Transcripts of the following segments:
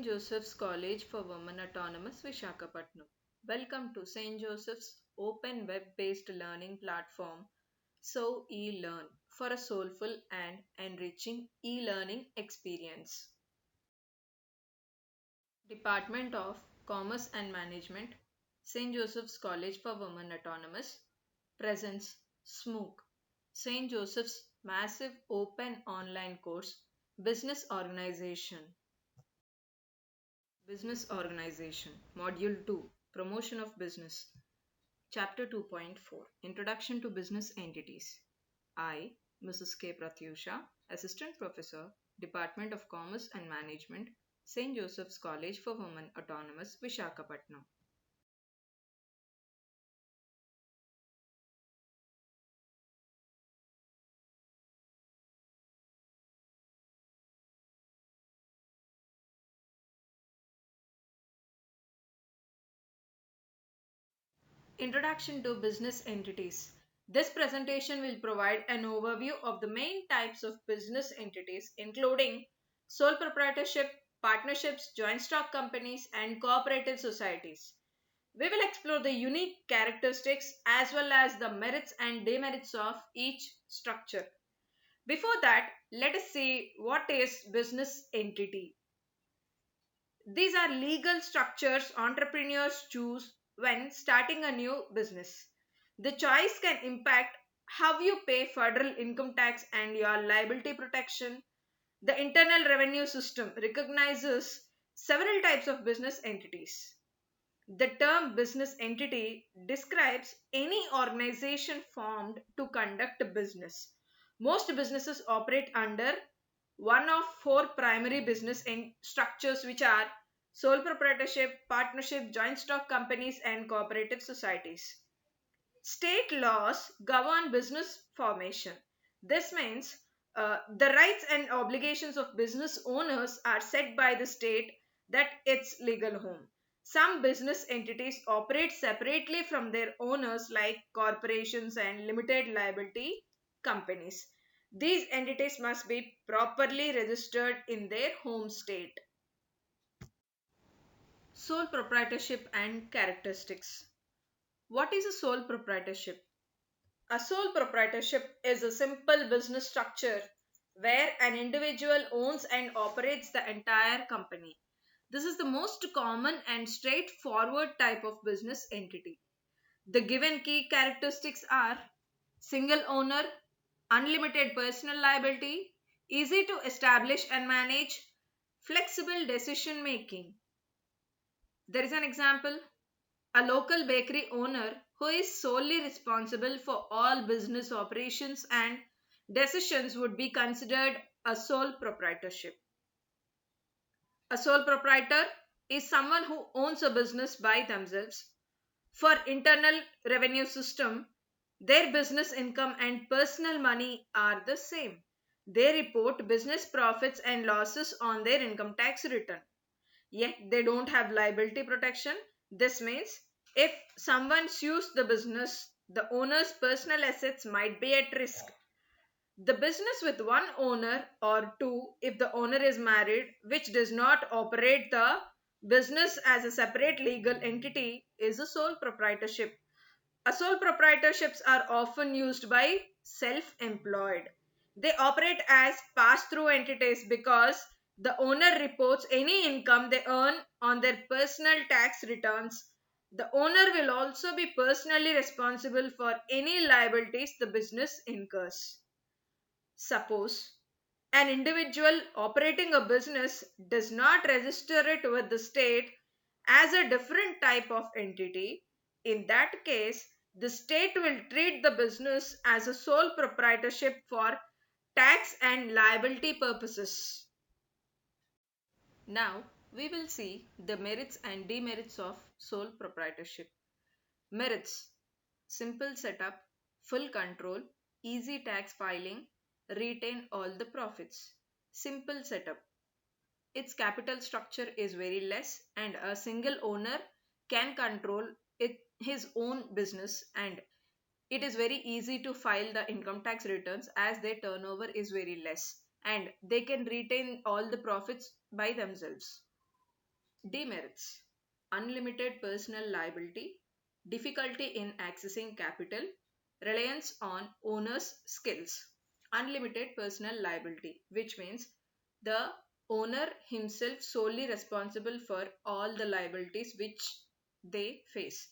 Joseph's College for Women Autonomous Vishakhapatnam. Welcome to St. Joseph's open web-based learning platform So eLearn for a soulful and enriching e-learning experience. Department of Commerce and Management, St. Joseph's College for Women Autonomous presents SMOOC, St. Joseph's massive open online course, Business Organization. Business Organization, Module 2, Promotion of Business, Chapter 2.4, Introduction to Business Entities. I, Mrs. K. Pratyusha, Assistant Professor, Department of Commerce and Management, St. Joseph's College for Women Autonomous, Vishakhapatnam. Introduction to Business Entities. This presentation will provide an overview of the main types of business entities, including sole proprietorship, partnerships, joint stock companies, and cooperative societies. We will explore the unique characteristics as well as the merits and demerits of each structure. Before that, let us see what is business entity. These are legal structures entrepreneurs choose when starting a new business. The choice can impact how you pay federal income tax and your liability protection. The Internal Revenue System recognizes several types of business entities. The term business entity describes any organization formed to conduct business. Most businesses operate under one of four primary business structures, which are sole proprietorship, partnership, joint stock companies, and cooperative societies. State laws govern business formation. This means the rights and obligations of business owners are set by the state that its legal home. Some business entities operate separately from their owners, like corporations and limited liability companies. These entities must be properly registered in their home state. Sole proprietorship and characteristics. What is a sole proprietorship? A sole proprietorship is a simple business structure where an individual owns and operates the entire company. This is the most common and straightforward type of business entity. The given key characteristics are single owner, unlimited personal liability, easy to establish and manage, flexible decision making. There is an example: a local bakery owner who is solely responsible for all business operations and decisions would be considered a sole proprietorship. A sole proprietor is someone who owns a business by themselves. For Internal Revenue System, their business income and personal money are the same. They report business profits and losses on their income tax return. Yet they don't have liability protection. This means if someone sues the business, the owner's personal assets might be at risk. The business with one owner or two, if the owner is married, which does not operate the business as a separate legal entity, is a sole proprietorship. A sole proprietorships are often used by self-employed. They operate as pass-through entities because the owner reports any income they earn on their personal tax returns. The owner will also be personally responsible for any liabilities the business incurs. Suppose an individual operating a business does not register it with the state as a different type of entity. In that case, the state will treat the business as a sole proprietorship for tax and liability purposes. Now, we will see the merits and demerits of sole proprietorship. Merits: simple setup, full control, easy tax filing, retain all the profits. Simple setup: its capital structure is very less and a single owner can control his own business, and it is very easy to file the income tax returns as their turnover is very less and they can retain all the profits by themselves. Demerits: unlimited personal liability, difficulty in accessing capital, reliance on owner's skills. Unlimited personal liability, which means the owner himself solely responsible for all the liabilities which they face.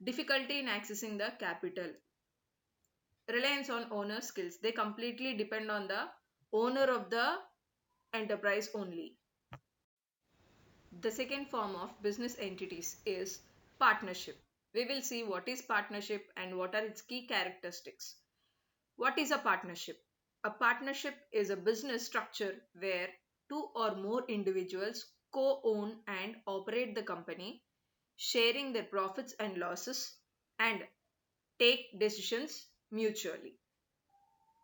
Difficulty in accessing the capital, reliance on owner skills. They completely depend on the owner of the enterprise only. The second form of business entities is partnership. We will see what is partnership and what are its key characteristics. What is a partnership? A partnership is a business structure where two or more individuals co own and operate the company, sharing their profits and losses, and take decisions mutually.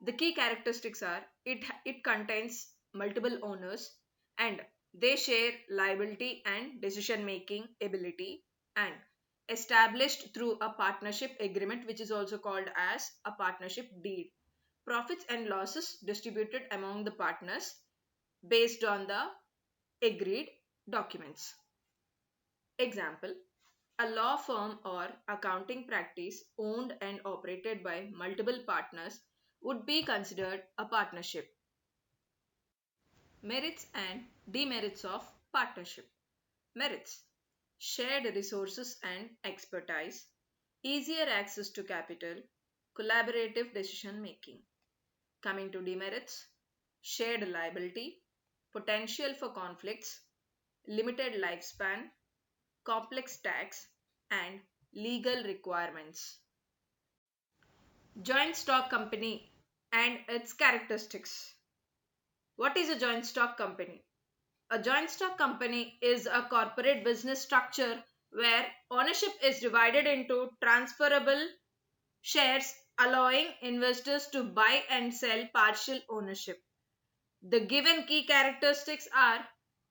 The key characteristics are it contains multiple owners and they share liability and decision making ability, and established through a partnership agreement, which is also called as a partnership deed. Profits and losses distributed among the partners based on the agreed documents. Example: a law firm or accounting practice owned and operated by multiple partners would be considered a partnership. Merits and demerits of partnership. Merits: shared resources and expertise, easier access to capital, collaborative decision making. Coming to demerits: shared liability, potential for conflicts, limited lifespan, complex tax, and legal requirements. Joint stock company and its characteristics. What is a joint stock company? A joint stock company is a corporate business structure where ownership is divided into transferable shares, allowing investors to buy and sell partial ownership. The given key characteristics are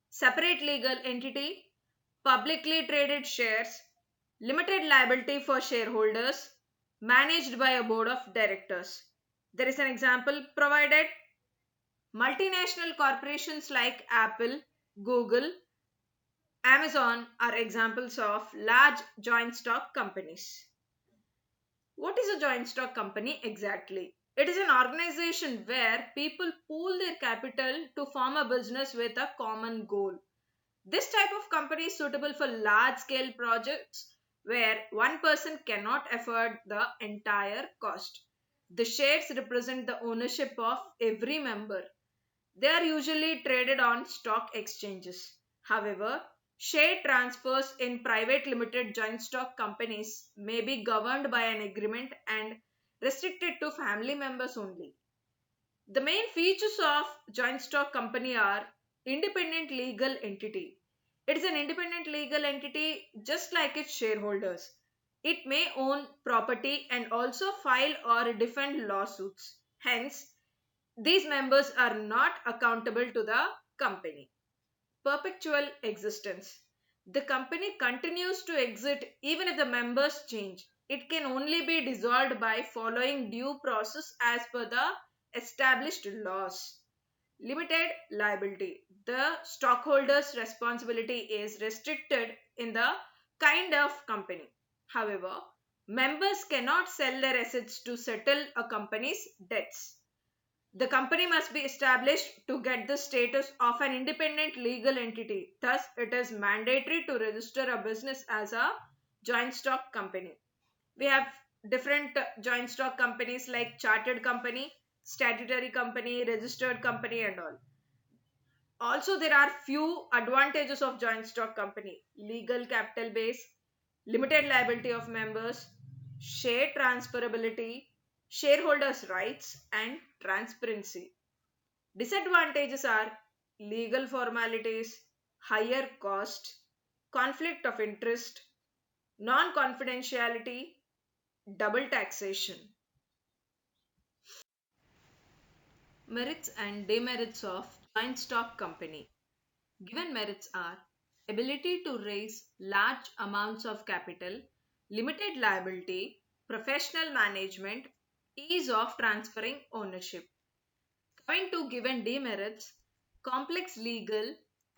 separate legal entity, publicly traded shares, limited liability for shareholders, managed by a board of directors. There is an example provided. Multinational corporations like Apple, Google, Amazon are examples of large joint stock companies. What is a joint stock company exactly? It is an organization where people pool their capital to form a business with a common goal. This type of company is suitable for large scale projects where one person cannot afford the entire cost. The shares represent the ownership of every member. They are usually traded on stock exchanges. However, share transfers in private limited joint stock companies may be governed by an agreement and restricted to family members only. The main features of joint stock company are independent legal entity. It is an independent legal entity just like its shareholders. It may own property and also file or defend lawsuits. Hence, these members are not accountable to the company. Perpetual existence. The company continues to exist even if the members change. It can only be dissolved by following due process as per the established laws. Limited liability. The stockholder's responsibility is restricted in the kind of company. However, members cannot sell their assets to settle a company's debts. The company must be established to get the status of an independent legal entity. Thus, it is mandatory to register a business as a joint stock company. We have different joint stock companies like chartered company, statutory company, registered company, and all. Also, there are few advantages of joint stock company: legal capital base, limited liability of members, share transferability, shareholders' rights, and transparency. Disadvantages are legal formalities, higher cost, conflict of interest, non confidentiality, double taxation. Merits and demerits of joint stock company. Given merits are ability to raise large amounts of capital, limited liability, professional management, ease of transferring ownership. Coming to given demerits: complex legal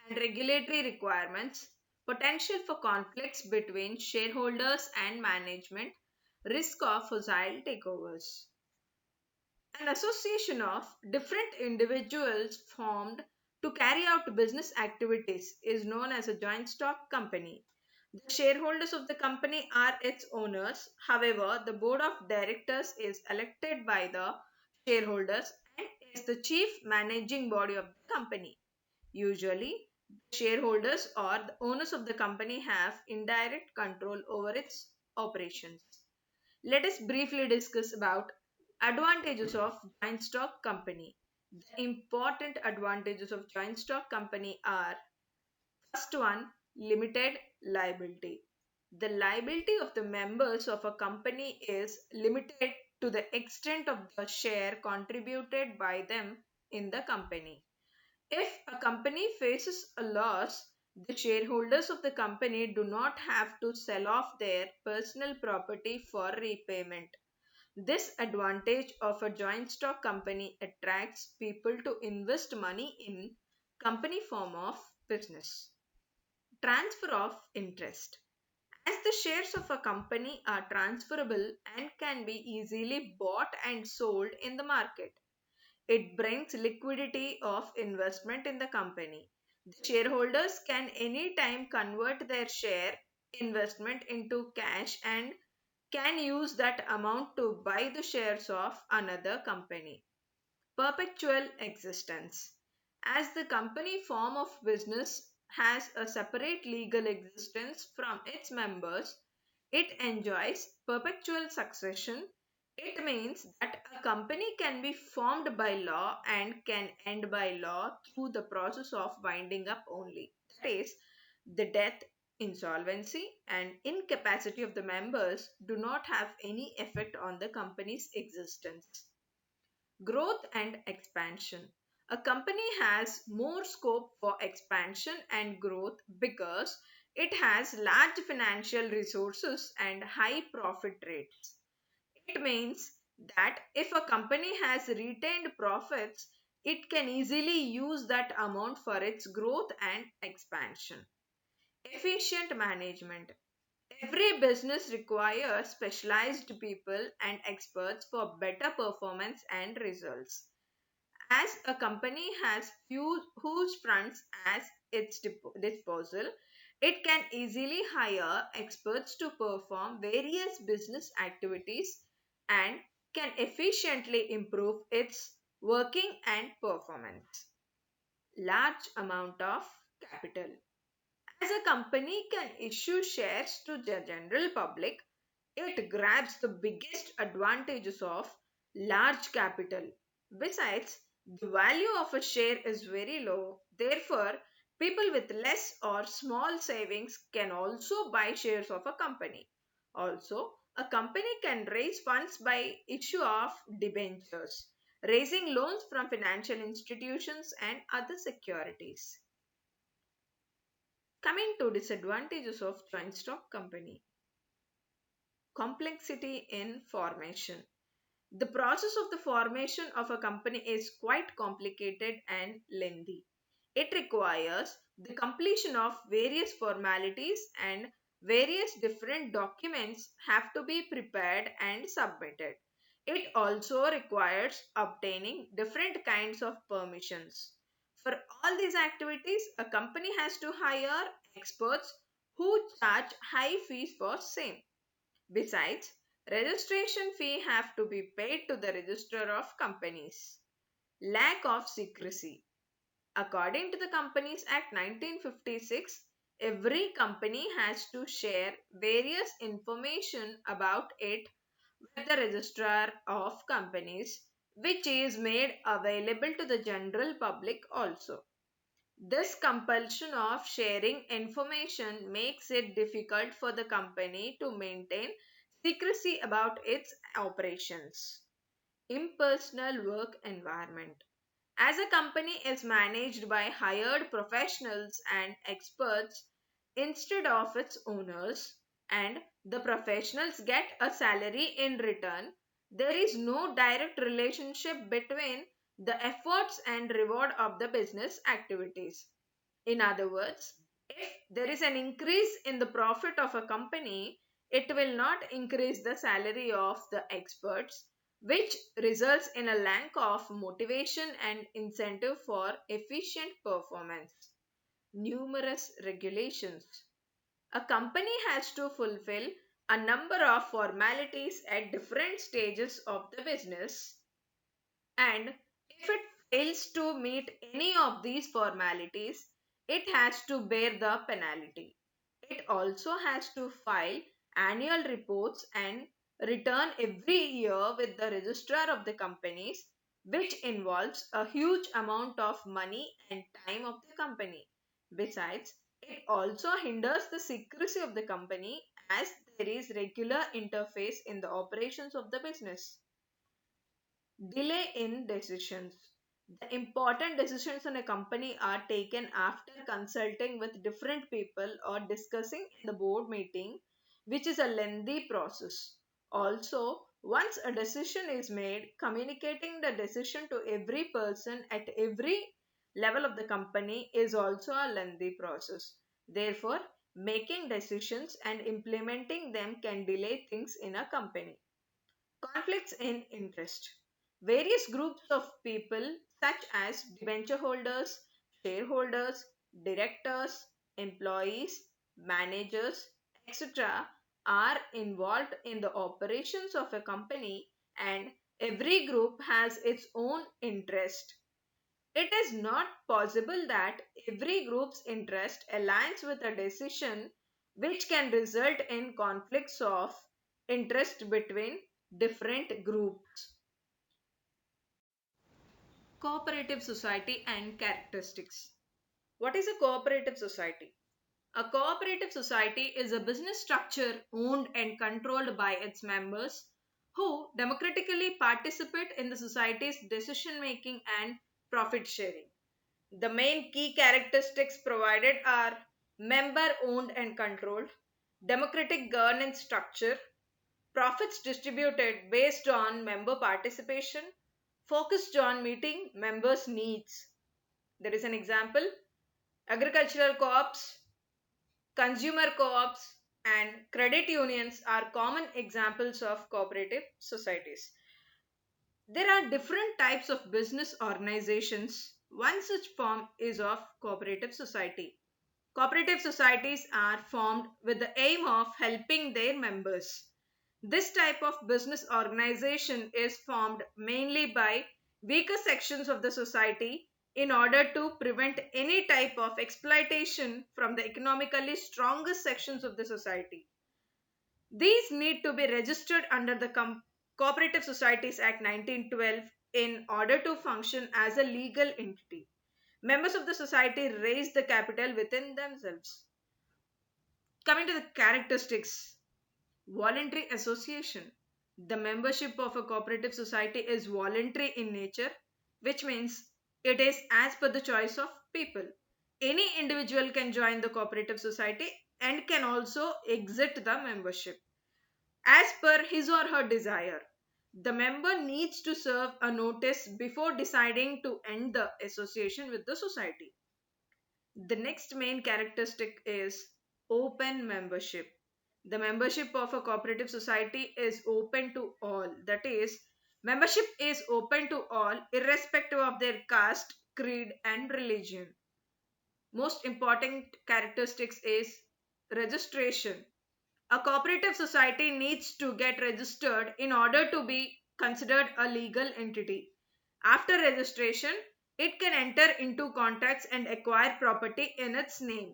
and regulatory requirements, potential for conflicts between shareholders and management, risk of hostile takeovers. An association of different individuals formed to carry out business activities is known as a joint stock company. The shareholders of the company are its owners. However, the board of directors is elected by the shareholders and is the chief managing body of the company. Usually, the shareholders or the owners of the company have indirect control over its operations. Let us briefly discuss about advantages of joint stock company. The important advantages of joint stock company are: first one, limited liability. The liability of the members of a company is limited to the extent of the share contributed by them in the company. If a company faces a loss, the shareholders of the company do not have to sell off their personal property for repayment. This advantage of a joint stock company attracts people to invest money in company form of business. Transfer of interest. As the shares of a company are transferable and can be easily bought and sold in the market, it brings liquidity of investment in the company. The shareholders can anytime convert their share investment into cash and can use that amount to buy the shares of another company. Perpetual existence. As the company form of business has a separate legal existence from its members, it enjoys perpetual succession. It means that a company can be formed by law and can end by law through the process of winding up only. That is, the death, insolvency, and incapacity of the members do not have any effect on the company's existence. Growth and expansion. A company has more scope for expansion and growth because it has large financial resources and high profit rates. It means that if a company has retained profits, it can easily use that amount for its growth and expansion. Efficient management. Every business requires specialized people and experts for better performance and results. As a company has few huge funds at its disposal, it can easily hire experts to perform various business activities and can efficiently improve its working and performance. Large amount of capital. As a company can issue shares to the general public, it grabs the biggest advantages of large capital. Besides, the value of a share is very low. Therefore, people with less or small savings can also buy shares of a company. Also, a company can raise funds by issue of debentures, raising loans from financial institutions and other securities. Coming to disadvantages of joint stock company. Complexity in formation. The process of the formation of a company is quite complicated and lengthy. It requires the completion of various formalities and various different documents have to be prepared and submitted. It also requires obtaining different kinds of permissions. For all these activities, a company has to hire experts who charge high fees for same. Besides, registration fee have to be paid to the Register of Companies. Lack of secrecy. According to the Companies Act 1956, every company has to share various information about it with the Registrar of Companies, which is made available to the general public also. This compulsion of sharing information makes it difficult for the company to maintain secrecy about its operations. Impersonal work environment. As a company is managed by hired professionals and experts instead of its owners, and the professionals get a salary in return, there is no direct relationship between the efforts and reward of the business activities. In other words, If there is an increase in the profit of a company, it will not increase the salary of the experts, which results in a lack of motivation and incentive for efficient performance. Numerous regulations. A company has to fulfill a number of formalities at different stages of the business, and if it fails to meet any of these formalities, it has to bear the penalty. It also has to file annual reports and return every year with the registrar of the companies, which involves a huge amount of money and time of the company. Besides, it also hinders the secrecy of the company as there is regular interface in the operations of the business. Delay in decisions. The important decisions in a company are taken after consulting with different people or discussing in the board meeting, which is a lengthy process. Also, once a decision is made, communicating the decision to every person at every level of the company is also a lengthy process. Therefore, making decisions and implementing them can delay things in a company. Conflicts in interest. Various groups of people, such as debenture holders, shareholders, directors, employees, managers, etc., are involved in the operations of a company, and every group has its own interest. It is not possible that every group's interest aligns with a decision, which can result in conflicts of interest between different groups. Cooperative society and characteristics. What is a cooperative society? A cooperative society is a business structure owned and controlled by its members who democratically participate in the society's decision making and profit sharing. The main key characteristics provided are member owned and controlled, democratic governance structure, profits distributed based on member participation, focused on meeting members' needs. There is an example: agricultural co ops, consumer co ops, and credit unions are common examples of cooperative societies. There are different types of business organizations. One such form is of cooperative society. Cooperative societies are formed with the aim of helping their members. This type of business organization is formed mainly by weaker sections of the society in order to prevent any type of exploitation from the economically strongest sections of the society. These need to be registered under the Cooperative Societies Act 1912 in order to function as a legal entity. Members of the society raise the capital within themselves. Coming to the characteristics: voluntary association. The membership of a cooperative society is voluntary in nature, which means it is as per the choice of people. Any individual can join the cooperative society and can also exit the membership as per his or her desire. The member needs to serve a notice before deciding to end the association with the society. The next main characteristic is open membership. The membership of a cooperative society is open to all. That is, membership is open to all irrespective of their caste, creed, and religion. Most important characteristics is registration. A cooperative society needs to get registered in order to be considered a legal entity. After registration, it can enter into contracts and acquire property in its name.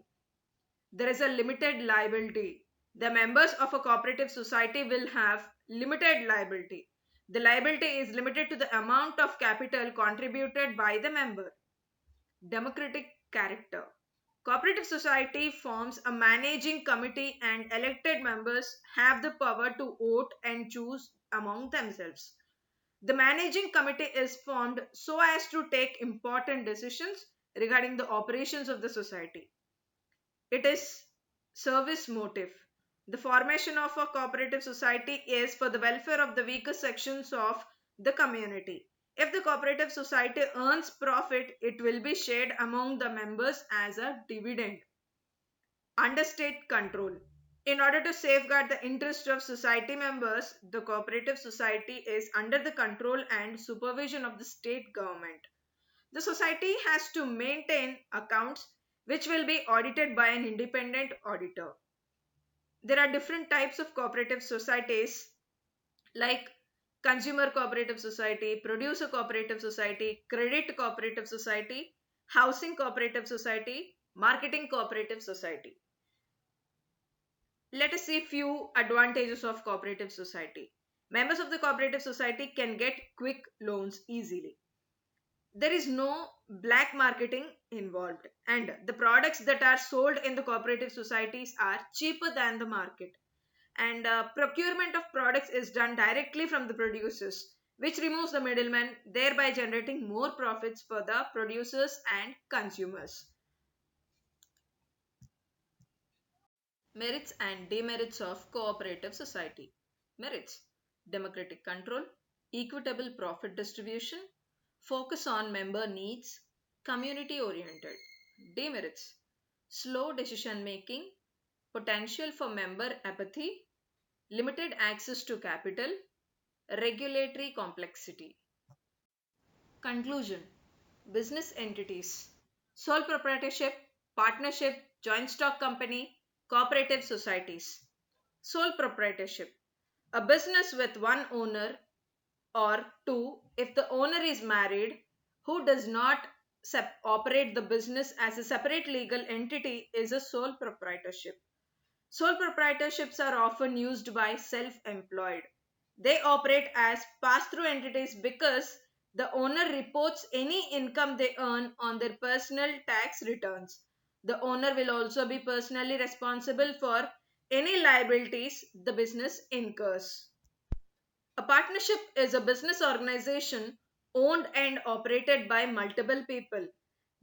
There is a limited liability. The members of a cooperative society will have limited liability. The liability is limited to the amount of capital contributed by the member. Democratic character. Cooperative society forms a managing committee and elected members have the power to vote and choose among themselves. The managing committee is formed so as to take important decisions regarding the operations of the society. It is service motive. The formation of a cooperative society is for the welfare of the weaker sections of the community. If the cooperative society earns profit, it will be shared among the members as a dividend. Under state control. In order to safeguard the interest of society members, the cooperative society is under the control and supervision of the state government. The society has to maintain accounts which will be audited by an independent auditor. There are different types of cooperative societies like consumer cooperative society, producer cooperative society, credit cooperative society, housing cooperative society, marketing cooperative society. Let us see few advantages of cooperative society. Members of the cooperative society can get quick loans easily. There is no black marketing involved, and the products that are sold in the cooperative societies are cheaper than the market, and procurement of products is done directly from the producers, which removes the middleman, thereby generating more profits for the producers and consumers. Merits and demerits of cooperative society. Merits: democratic control, equitable profit distribution, focus on member needs, community oriented. Demerits: slow decision making, potential for member apathy, limited access to capital, regulatory complexity. Conclusion: business entities: sole proprietorship, partnership, joint stock company, cooperative societies. Sole proprietorship: a business with one owner, or two if the owner is married, who does not operate the business as a separate legal entity, is a sole proprietorship. Sole proprietorships are often used by self employed. They operate as pass through entities because the owner reports any income they earn on their personal tax returns. The owner will also be personally responsible for any liabilities the business incurs. A partnership is a business organization owned and operated by multiple people.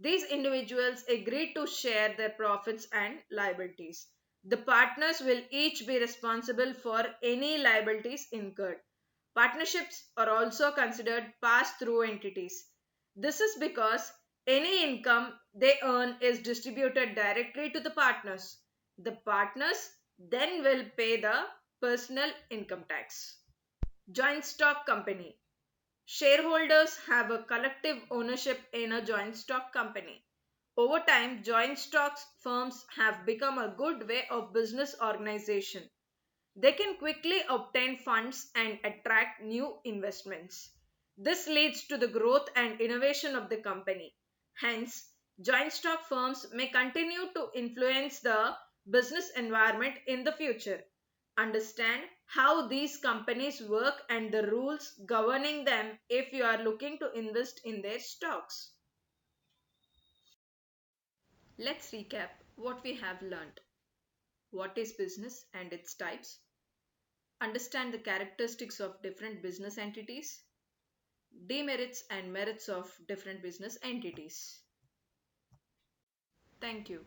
These individuals agree to share their profits and liabilities. The partners will each be responsible for any liabilities incurred. Partnerships are also considered pass through entities. This is because any income they earn is distributed directly to the partners. The partners then will pay the personal income tax. Joint stock company. Shareholders have a collective ownership in a joint stock company. Over time, joint stocks firms have become a good way of business organization. They can quickly obtain funds and attract new investments. This leads to the growth and innovation of the company. Hence, joint stock firms may continue to influence the business environment in the future. Understand how these companies work and the rules governing them if you are looking to invest in their stocks. Let's recap what we have learned. What is business and its types? Understand the characteristics of different business entities, demerits and merits of different business entities. Thank you.